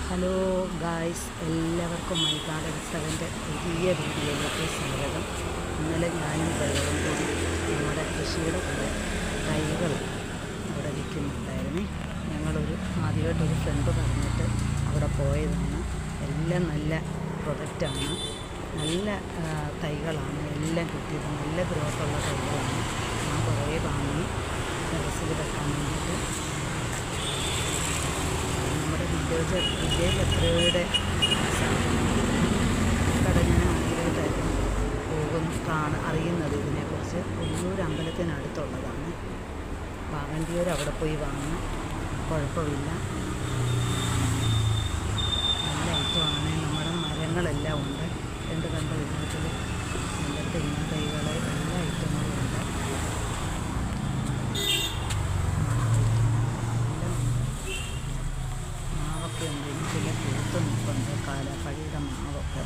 Hello guys, എല്ലാവർക്കും my garden 7ൻ്റെ പുതിയ വീഡിയോയിലേക്ക് സ്വാഗതം. ഇന്നലെ ഞാനും ഡ്രൈവറും കൂടി നമ്മുടെ കൃഷിയുടെ കൂടെ തൈകൾ അവിടെ വിൽക്കുന്നുണ്ടായിരുന്നു. ഞങ്ങളൊരു ആദ്യമായിട്ടൊരു ഫ്രണ്ട് പറഞ്ഞിട്ട് അവിടെ പോയതാണ്. എല്ലാം നല്ല പ്രൊഡക്റ്റാണ്, നല്ല തൈകളാണ് എല്ലാം കിട്ടിയത്. നല്ല ഗ്രോത്തുള്ള തൈകളാണ്. ഞാൻ കുറേ വാങ്ങി ടെറസിൽ വെക്കാൻ വേണ്ടിയിട്ട്. നമ്മുടെ വില്ലേജ് എത്രയുടെ കട ഞാൻ ആദ്യമായിട്ടായിരുന്നു അറിയുന്നത് ഇതിനെക്കുറിച്ച്. കൊല്ലൂർ അമ്പലത്തിനടുത്തുള്ളതാണ്. വാഗണ്ടിയൂർ അവിടെ പോയി വാങ്ങാൻ കുഴപ്പമില്ല. നല്ല ഐറ്റമാണ്. നമ്മുടെ മരങ്ങളെല്ലാം ഉണ്ട്. കണ്ട ഇതിനകത്തിൽ നല്ല തെങ്ങ് തൈകൾ, എല്ലാ ഐറ്റങ്ങളും ഉണ്ട്. മാവൊക്കെ ഉണ്ട്. ഇതിൽ പൂത്ത് നിൽപ്പുണ്ട്. കാലാപ്പഴിയുടെ മാവൊക്കെ